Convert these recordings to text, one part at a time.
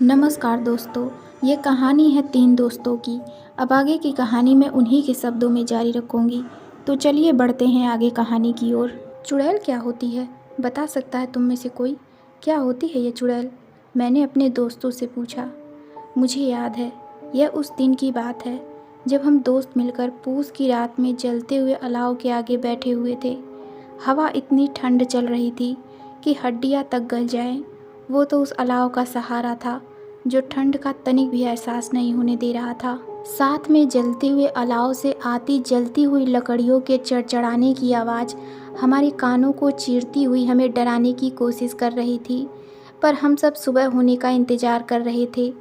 नमस्कार दोस्तों। ये कहानी है 3 दोस्तों की। अब आगे की कहानी मैं उन्हीं के शब्दों में जारी रखूंगी। तो चलिए बढ़ते हैं आगे कहानी की ओर। चुड़ैल क्या होती है? बता सकता है तुम में से कोई? क्या होती है ये चुड़ैल? मैंने अपने दोस्तों से पूछा। मुझे याद है, यह उस दिन की बात है जब हम दोस्त मिलकर पूस की रात में जलते हुए अलाव के आगे बैठे हुए थे। हवा इतनी ठंड चल रही थी कि हड्डियां तक गल जाएं। वो तो उस अलाव का सहारा था जो ठंड का तनिक भी एहसास नहीं होने दे रहा था। साथ में जलते हुए अलाव से आती जलती हुई लकड़ियों के चड़चड़ाने की आवाज़ हमारे कानों को चीरती हुई हमें डराने की कोशिश कर रही थी। पर हम सब सुबह होने का इंतज़ार कर रहे थे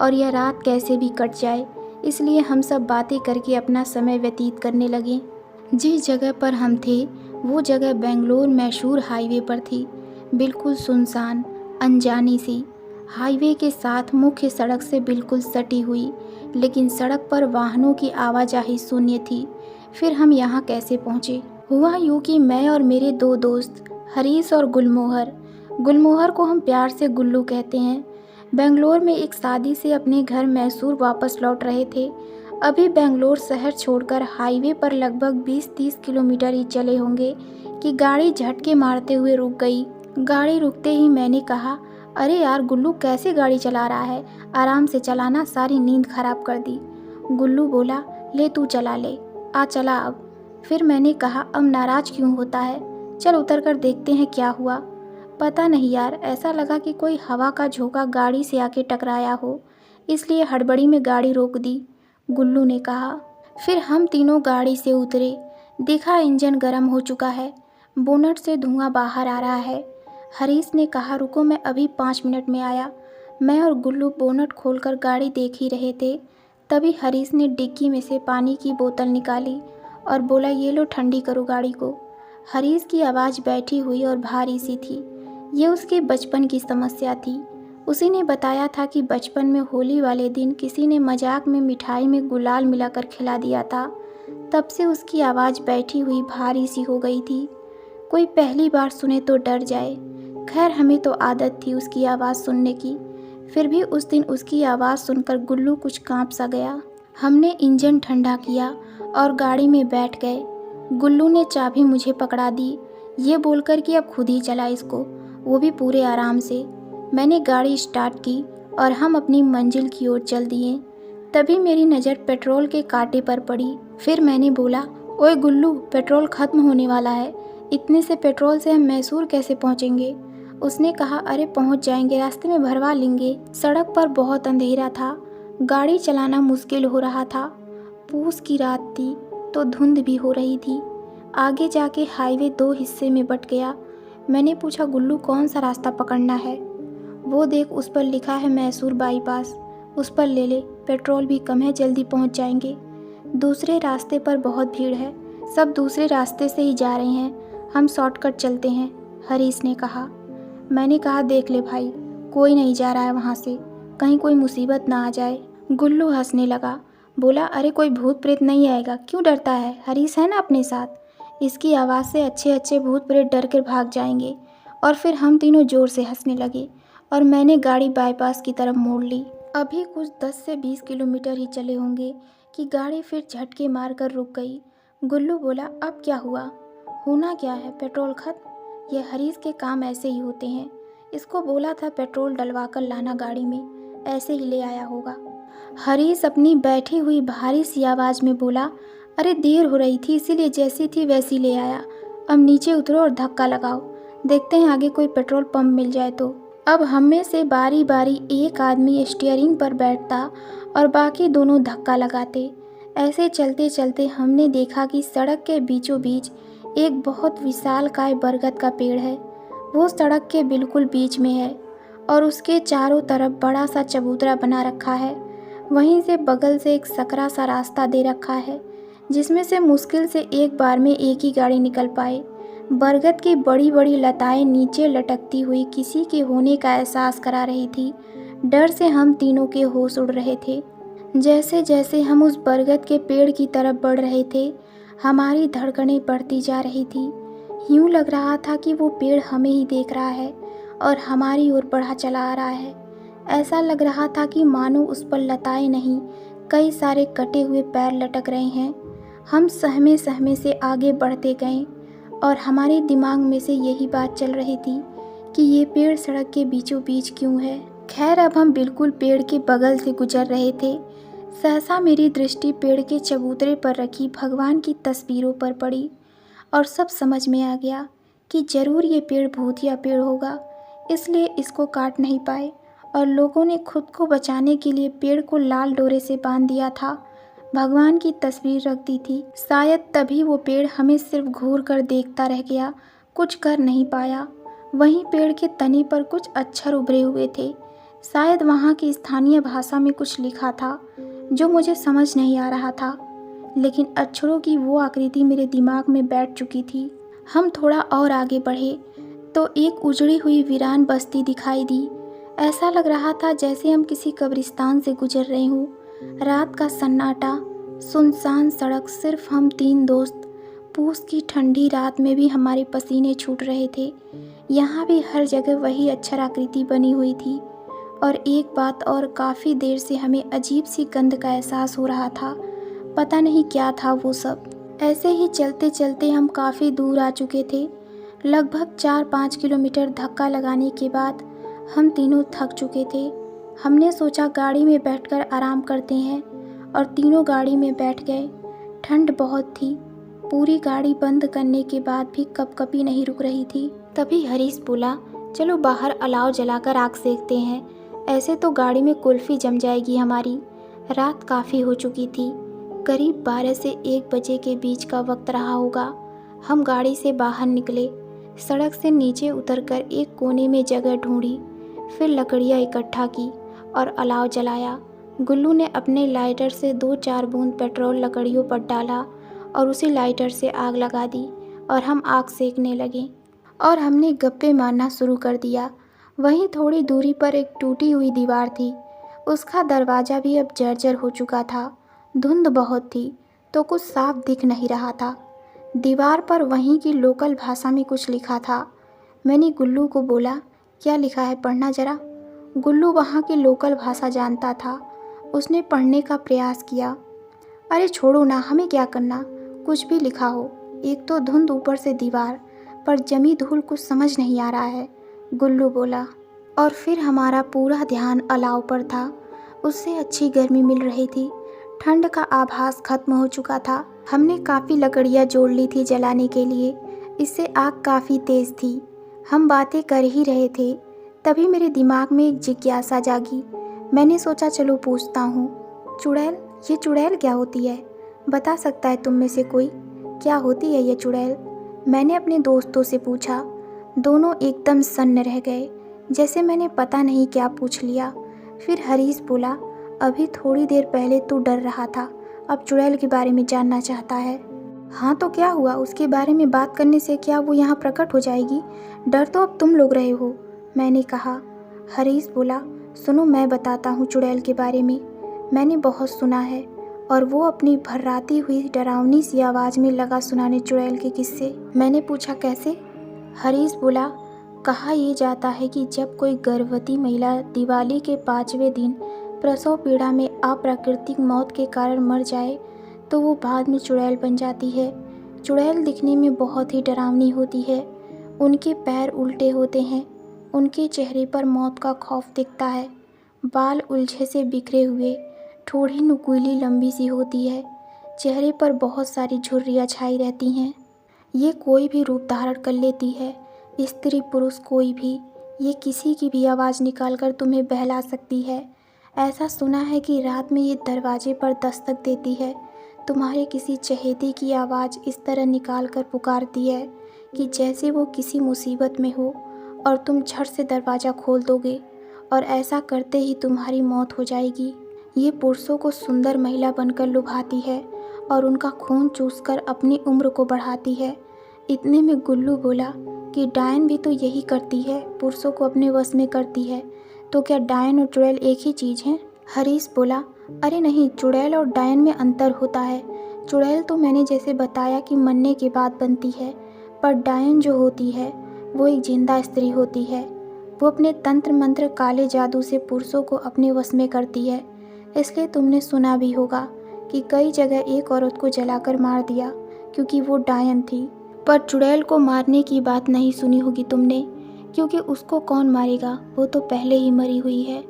और यह रात कैसे भी कट जाए, इसलिए हम सब बातें करके अपना समय व्यतीत करने लगे। जिस जगह पर हम थे वो जगह बेंगलोर मैसूर हाईवे पर थी। बिल्कुल सुनसान, अनजानी सी। हाईवे के साथ मुख्य सड़क से बिल्कुल सटी हुई, लेकिन सड़क पर वाहनों की आवाजाही शून्य थी। फिर हम यहाँ कैसे पहुँचे? हुआ यूँ कि मैं और मेरे 2 दोस्त हरीश और गुलमोहर को हम प्यार से गुल्लू कहते हैं, बेंगलोर में एक शादी से अपने घर मैसूर वापस लौट रहे थे। अभी बेंगलोर शहर छोड़कर हाईवे पर लगभग 20-30 किलोमीटर ही चले होंगे कि गाड़ी झटके मारते हुए रुक गई। गाड़ी रुकते ही मैंने कहा, अरे यार गुल्लू, कैसे गाड़ी चला रहा है? आराम से चलाना, सारी नींद खराब कर दी। गुल्लू बोला, ले तू चला ले, आ चला अब। फिर मैंने कहा, अब नाराज क्यों होता है? चल उतर कर देखते हैं क्या हुआ। पता नहीं यार, ऐसा लगा कि कोई हवा का झोंका गाड़ी से आके टकराया हो, इसलिए हड़बड़ी में गाड़ी रोक दी, गुल्लू ने कहा। फिर हम तीनों गाड़ी से उतरे। देखा इंजन गर्म हो चुका है, बोनट से धुआं बाहर आ रहा है। हरीश ने कहा, रुको मैं अभी 5 मिनट में आया। मैं और गुल्लू बोनट खोलकर गाड़ी देख ही रहे थे, तभी हरीश ने डिग्गी में से पानी की बोतल निकाली और बोला, ये लो, ठंडी करो गाड़ी को। हरीश की आवाज़ बैठी हुई और भारी सी थी। ये उसके बचपन की समस्या थी। उसी ने बताया था कि बचपन में होली वाले दिन किसी ने मजाक में मिठाई में गुलाल मिलाकर खिला दिया था। तब से उसकी आवाज़ बैठी हुई भारी सी हो गई थी। कोई पहली बार सुने तो डर जाए। खैर, हमें तो आदत थी उसकी आवाज़ सुनने की। फिर भी उस दिन उसकी आवाज़ सुनकर गुल्लू कुछ कांप सा गया। हमने इंजन ठंडा किया और गाड़ी में बैठ गए। गुल्लू ने चाबी मुझे पकड़ा दी, ये बोलकर कि अब खुद ही चला इसको, वो भी पूरे आराम से। मैंने गाड़ी स्टार्ट की और हम अपनी मंजिल की ओर चल दिए। तभी मेरी नज़र पेट्रोल के कांटे पर पड़ी। फिर मैंने बोला, ओए गुल्लू, पेट्रोल ख़त्म होने वाला है। इतने से पेट्रोल से हम मैसूर कैसे पहुँचेंगे? उसने कहा, अरे पहुँच जाएंगे, रास्ते में भरवा लेंगे। सड़क पर बहुत अंधेरा था, गाड़ी चलाना मुश्किल हो रहा था। पूस की रात थी तो धुंध भी हो रही थी। आगे जाके हाईवे 2 हिस्से में बट गया। मैंने पूछा, गुल्लू कौन सा रास्ता पकड़ना है? वो देख, उस पर लिखा है मैसूर बाईपास, उस पर ले ले, पेट्रोल भी कम है, जल्दी पहुंच जाएंगे। दूसरे रास्ते पर बहुत भीड़ है, सब दूसरे रास्ते से ही जा रहे हैं, हम शॉर्टकट चलते हैं, हरीश ने कहा। मैंने कहा, देख ले भाई, कोई नहीं जा रहा है वहाँ से, कहीं कोई मुसीबत ना आ जाए। गुल्लू हंसने लगा, बोला, अरे कोई भूत प्रेत नहीं आएगा, क्यों डरता है, हरीश है ना अपने साथ। इसकी आवाज़ से अच्छे अच्छे भूत प्रेत डर कर भाग जाएंगे। और फिर हम तीनों ज़ोर से हंसने लगे और मैंने गाड़ी बाईपास की तरफ मोड़ ली। अभी कुछ 10 से 20 किलोमीटर ही चले होंगे कि गाड़ी फिर झटके मार कर रुक गई। गुल्लू बोला, अब क्या हुआ? होना क्या है, पेट्रोल खत्म। यह हरीश के काम ऐसे ही होते हैं। इसको बोला था पेट्रोल डलवा कर लाना गाड़ी में, ऐसे ही ले आया होगा। हरीश अपनी बैठी हुई भारी सी आवाज़ में बोला, अरे देर हो रही थी इसीलिए जैसी थी वैसी ले आया। अब नीचे उतरो और धक्का लगाओ, देखते हैं आगे कोई पेट्रोल पंप मिल जाए तो। अब हम में से बारी बारी एक आदमी स्टीयरिंग पर बैठता और बाकी दोनों धक्का लगाते। ऐसे चलते चलते हमने देखा कि सड़क के बीचों बीच एक बहुत विशालकाय बरगद का पेड़ है। वो सड़क के बिल्कुल बीच में है और उसके चारों तरफ बड़ा सा चबूतरा बना रखा है। वहीं से बगल से एक सकरा सा रास्ता दे रखा है, जिसमें से मुश्किल से एक बार में एक ही गाड़ी निकल पाए। बरगद की बड़ी बड़ी लताएं नीचे लटकती हुई किसी के होने का एहसास करा रही थी। डर से हम तीनों के होश उड़ रहे थे। जैसे जैसे हम उस बरगद के पेड़ की तरफ बढ़ रहे थे, हमारी धड़कनें बढ़ती जा रही थी। यूँ लग रहा था कि वो पेड़ हमें ही देख रहा है और हमारी ओर बढ़ा चला आ रहा है। ऐसा लग रहा था कि मानो उस पर लताएं नहीं, कई सारे कटे हुए पैर लटक रहे हैं। हम सहमे सहमे से आगे बढ़ते गए और हमारे दिमाग में से यही बात चल रही थी कि ये पेड़ सड़क के बीचों बीच क्यों है। खैर, अब हम बिल्कुल पेड़ के बगल से गुजर रहे थे। सहसा मेरी दृष्टि पेड़ के चबूतरे पर रखी भगवान की तस्वीरों पर पड़ी और सब समझ में आ गया कि जरूर ये पेड़ भूतिया पेड़ होगा, इसलिए इसको काट नहीं पाए और लोगों ने खुद को बचाने के लिए पेड़ को लाल डोरे से बांध दिया था। भगवान की तस्वीर रख दी थी। शायद तभी वो पेड़ हमें सिर्फ घूर कर देखता रह गया, कुछ कर नहीं पाया। वहीं पेड़ के तने पर कुछ अक्षर उभरे हुए थे। शायद वहाँ की स्थानीय भाषा में कुछ लिखा था जो मुझे समझ नहीं आ रहा था, लेकिन अक्षरों की वो आकृति मेरे दिमाग में बैठ चुकी थी। हम थोड़ा और आगे बढ़े तो एक उजड़ी हुई वीरान बस्ती दिखाई दी। ऐसा लग रहा था जैसे हम किसी कब्रिस्तान से गुजर रहे हों। रात का सन्नाटा, सुनसान सड़क, सिर्फ हम 3 दोस्त। पूस की ठंडी रात में भी हमारे पसीने छूट रहे थे। यहाँ भी हर जगह वही अक्षर आकृति बनी हुई थी। और एक बात और, काफ़ी देर से हमें अजीब सी गंध का एहसास हो रहा था। पता नहीं क्या था वो सब। ऐसे ही चलते चलते हम काफ़ी दूर आ चुके थे। लगभग 4-5 किलोमीटर धक्का लगाने के बाद हम तीनों थक चुके थे। हमने सोचा गाड़ी में बैठकर आराम करते हैं और तीनों गाड़ी में बैठ गए। ठंड बहुत थी। पूरी गाड़ी बंद करने के बाद भी कपकपी नहीं रुक रही थी। तभी हरीश बोला, चलो बाहर अलाव जलाकर आग सेकते हैं, ऐसे तो गाड़ी में कुल्फी जम जाएगी हमारी। रात काफ़ी हो चुकी थी। करीब 12 से 1 बजे के बीच का वक्त रहा होगा। हम गाड़ी से बाहर निकले, सड़क से नीचे उतरकर एक कोने में जगह ढूंढी, फिर लकड़ियाँ इकट्ठा की और अलाव जलाया। गुल्लू ने अपने लाइटर से 2-4 बूंद पेट्रोल लकड़ियों पर डाला और उसी लाइटर से आग लगा दी और हम आग सेकने लगे और हमने गप्पे मारना शुरू कर दिया। वहीं थोड़ी दूरी पर एक टूटी हुई दीवार थी। उसका दरवाज़ा भी अब जर्जर हो चुका था। धुंध बहुत थी तो कुछ साफ दिख नहीं रहा था। दीवार पर वहीं की लोकल भाषा में कुछ लिखा था। मैंने गुल्लू को बोला, क्या लिखा है, पढ़ना ज़रा। गुल्लू वहाँ की लोकल भाषा जानता था। उसने पढ़ने का प्रयास किया। अरे छोड़ो ना, हमें क्या करना, कुछ भी लिखा हो। एक तो धुंध, ऊपर से दीवार पर जमी धूल, कुछ समझ नहीं आ रहा है, गुल्लू बोला। और फिर हमारा पूरा ध्यान अलाव पर था। उससे अच्छी गर्मी मिल रही थी। ठंड का आभास खत्म हो चुका था। हमने काफ़ी लकड़ियाँ जोड़ ली थी जलाने के लिए। इससे आग काफ़ी तेज़ थी। हम बातें कर ही रहे थे, तभी मेरे दिमाग में एक जिज्ञासा जागी। मैंने सोचा चलो पूछता हूँ, चुड़ैल, ये चुड़ैल क्या होती है? बता सकता है तुम में से कोई, क्या होती है ये चुड़ैल? मैंने अपने दोस्तों से पूछा। दोनों एकदम सन्न रह गए, जैसे मैंने पता नहीं क्या पूछ लिया। फिर हरीश बोला, अभी थोड़ी देर पहले तू डर रहा था, अब चुड़ैल के बारे में जानना चाहता है। हाँ तो क्या हुआ, उसके बारे में बात करने से क्या वो यहाँ प्रकट हो जाएगी? डर तो अब तुम लोग रहे हो, मैंने कहा। हरीश बोला, सुनो मैं बताता हूँ चुड़ैल के बारे में। मैंने बहुत सुना है और वो अपनी भर्राती हुई डरावनी सी आवाज़ में लगा सुनाने चुड़ैल के किस्से। मैंने पूछा कैसे? हरीश बोला, कहा यह जाता है कि जब कोई गर्भवती महिला दिवाली के 5वें दिन प्रसव पीड़ा में अप्राकृतिक मौत के कारण मर जाए तो वो बाद में चुड़ैल बन जाती है। चुड़ैल दिखने में बहुत ही डरावनी होती है। उनके पैर उल्टे होते हैं, उनके चेहरे पर मौत का खौफ दिखता है। बाल उलझे से बिखरे हुए, ठोड़ी नुकीली लंबी सी होती है। चेहरे पर बहुत सारी झुर्रियाँ छाई रहती हैं। ये कोई भी रूप धारण कर लेती है, स्त्री पुरुष कोई भी। ये किसी की भी आवाज़ निकालकर तुम्हें बहला सकती है। ऐसा सुना है कि रात में ये दरवाजे पर दस्तक देती है। तुम्हारे किसी चहेती की आवाज़ इस तरह निकाल कर पुकारती है कि जैसे वो किसी मुसीबत में हो और तुम झट से दरवाज़ा खोल दोगे और ऐसा करते ही तुम्हारी मौत हो जाएगी। ये पुरुषों को सुंदर महिला बनकर लुभाती है और उनका खून चूसकर अपनी उम्र को बढ़ाती है। इतने में गुल्लू बोला कि डायन भी तो यही करती है, पुरुषों को अपने वश में करती है। तो क्या डायन और चुड़ैल एक ही चीज़ है? हरीश बोला, अरे नहीं, चुड़ैल और डायन में अंतर होता है। चुड़ैल तो मैंने जैसे बताया कि मरने के बाद बनती है, पर डायन जो होती है वो एक जिंदा स्त्री होती है। वो अपने तंत्र मंत्र काले जादू से पुरुषों को अपने वश में करती है। इसलिए तुमने सुना भी होगा कि कई जगह एक औरत को जलाकर मार दिया क्योंकि वो डायन थी। पर चुड़ैल को मारने की बात नहीं सुनी होगी तुमने, क्योंकि उसको कौन मारेगा, वो तो पहले ही मरी हुई है।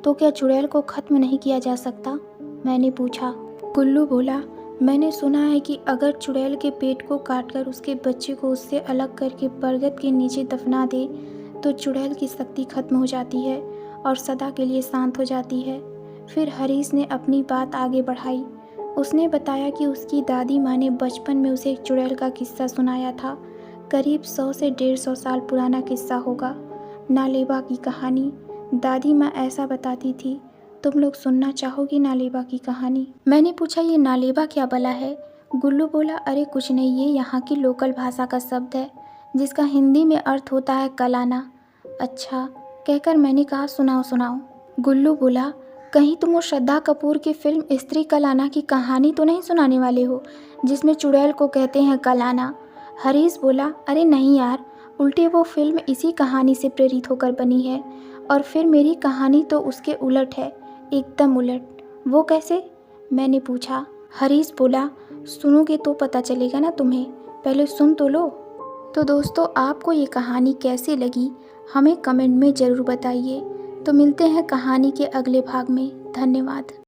तो क्या चुड़ैल को ख़त्म नहीं किया जा सकता? मैंने पूछा। गुल्लू बोला, मैंने सुना है कि अगर चुड़ैल के पेट को काटकर उसके बच्चे को उससे अलग करके बरगद के नीचे दफना दे तो चुड़ैल की शक्ति खत्म हो जाती है और सदा के लिए शांत हो जाती है। फिर हरीश ने अपनी बात आगे बढ़ाई। उसने बताया कि उसकी दादी माँ ने बचपन में उसे एक चुड़ैल का किस्सा सुनाया था। करीब 100 से 150 साल पुराना किस्सा होगा। नालेबा की कहानी। दादी माँ ऐसा बताती थी। तुम लोग सुनना चाहोगी नालेबा की कहानी? मैंने पूछा, ये नालेबा क्या भला है? गुल्लू बोला, अरे कुछ नहीं, ये यहाँ की लोकल भाषा का शब्द है जिसका हिंदी में अर्थ होता है कलाना। अच्छा, कहकर मैंने कहा, सुनाओ सुनाओ। गुल्लू बोला, कहीं तुम वो श्रद्धा कपूर की फिल्म स्त्री कलाना की कहानी तो नहीं सुनाने वाले हो जिसमें चुड़ैल को कहते हैं कलाना? हरीश बोला, अरे नहीं यार, उल्टे वो फिल्म इसी कहानी से प्रेरित होकर बनी है और फिर मेरी कहानी तो उसके उलट है, एकदम उलट। वो कैसे? मैंने पूछा। हरीश बोला, सुनोगे तो पता चलेगा ना तुम्हें, पहले सुन तो लो। तो दोस्तों, आपको ये कहानी कैसी लगी हमें कमेंट में ज़रूर बताइए। तो मिलते हैं कहानी के अगले भाग में। धन्यवाद।